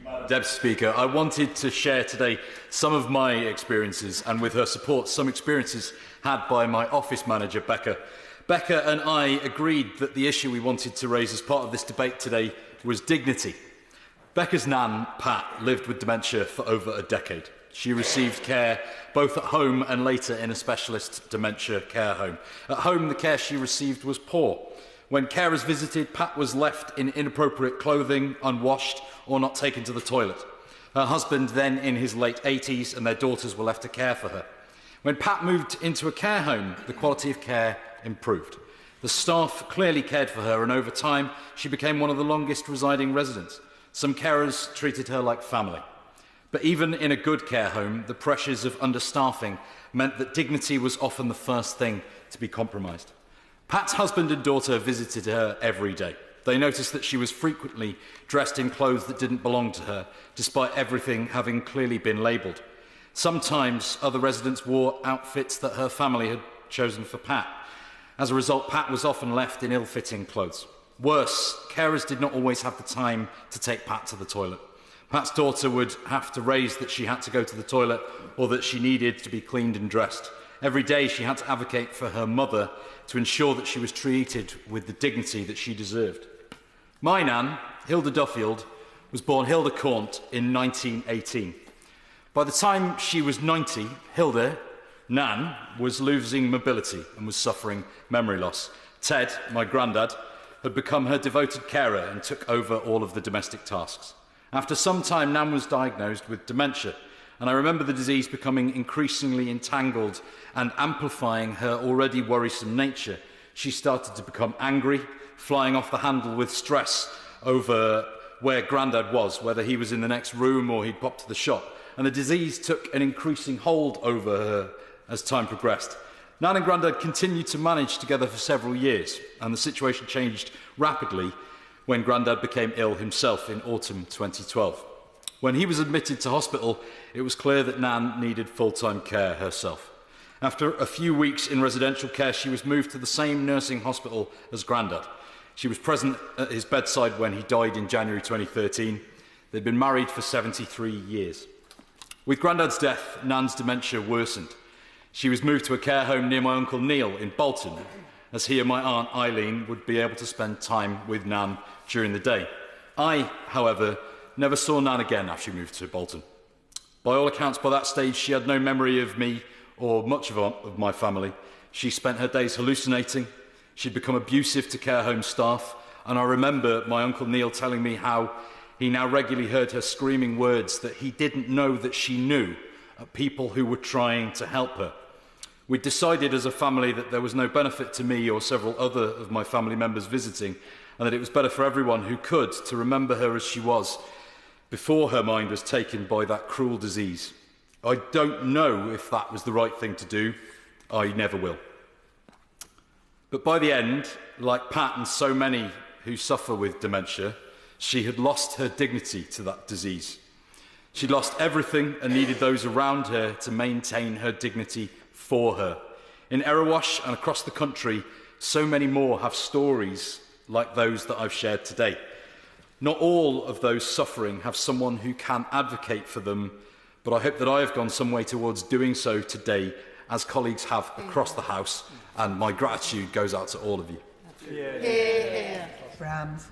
Deputy Speaker, I wanted to share today some of my experiences and, with her support, some experiences had by my office manager, Becca. Becca and I agreed that the issue we wanted to raise as part of this debate today was dignity. Becca's nan, Pat, lived with dementia for over a decade. She received care both at home and later in a specialist dementia care home. At home, the care she received was poor. When carers visited, Pat was left in inappropriate clothing, unwashed, or not taken to the toilet. Her husband, then in his late 80s, and their daughters were left to care for her. When Pat moved into a care home, the quality of care improved. The staff clearly cared for her, and over time, she became one of the longest residing residents. Some carers treated her like family. But even in a good care home, the pressures of understaffing meant that dignity was often the first thing to be compromised. Pat's husband and daughter visited her every day. They noticed that she was frequently dressed in clothes that didn't belong to her, despite everything having clearly been labelled. Sometimes other residents wore outfits that her family had chosen for Pat. As a result, Pat was often left in ill-fitting clothes. Worse, carers did not always have the time to take Pat to the toilet. Pat's daughter would have to raise that she had to go to the toilet or that she needed to be cleaned and dressed. Every day she had to advocate for her mother to ensure that she was treated with the dignity that she deserved. My nan, Hilda Duffield, was born Hilda Cornt in 1918. By the time she was 90, Hilda, nan, was losing mobility and was suffering memory loss. Ted, my granddad, had become her devoted carer and took over all of the domestic tasks. After some time, nan was diagnosed with dementia, and I remember the disease becoming increasingly entangled and amplifying her already worrisome nature. She started to become angry, flying off the handle with stress over where Grandad was, whether he was in the next room or he'd popped to the shop. And the disease took an increasing hold over her as time progressed. Nan and Grandad continued to manage together for several years, and the situation changed rapidly when Grandad became ill himself in autumn 2012. When he was admitted to hospital, it was clear that Nan needed full-time care herself. After a few weeks in residential care, she was moved to the same nursing hospital as Grandad. She was present at his bedside when he died in January 2013. They'd been married for 73 years. With Grandad's death, Nan's dementia worsened. She was moved to a care home near my uncle Neil in Bolton, as he and my aunt Eileen would be able to spend time with Nan during the day. I, however, never saw Nan again after she moved to Bolton. By all accounts, by that stage, she had no memory of me or much of my family. She spent her days hallucinating. She'd become abusive to care home staff, and I remember my uncle Neil telling me how he now regularly heard her screaming words that he didn't know that she knew at people who were trying to help her. We decided as a family that there was no benefit to me or several other of my family members visiting, and that it was better for everyone who could to remember her as she was before her mind was taken by that cruel disease. I don't know if that was the right thing to do. I never will. But by the end, like Pat and so many who suffer with dementia, she had lost her dignity to that disease. She'd lost everything and needed those around her to maintain her dignity for her. In Erewash and across the country, so many more have stories like those that I've shared today. Not all of those suffering have someone who can advocate for them, but I hope that I have gone some way towards doing so today, as colleagues have across the House, and my gratitude goes out to all of you. Yeah. Rams.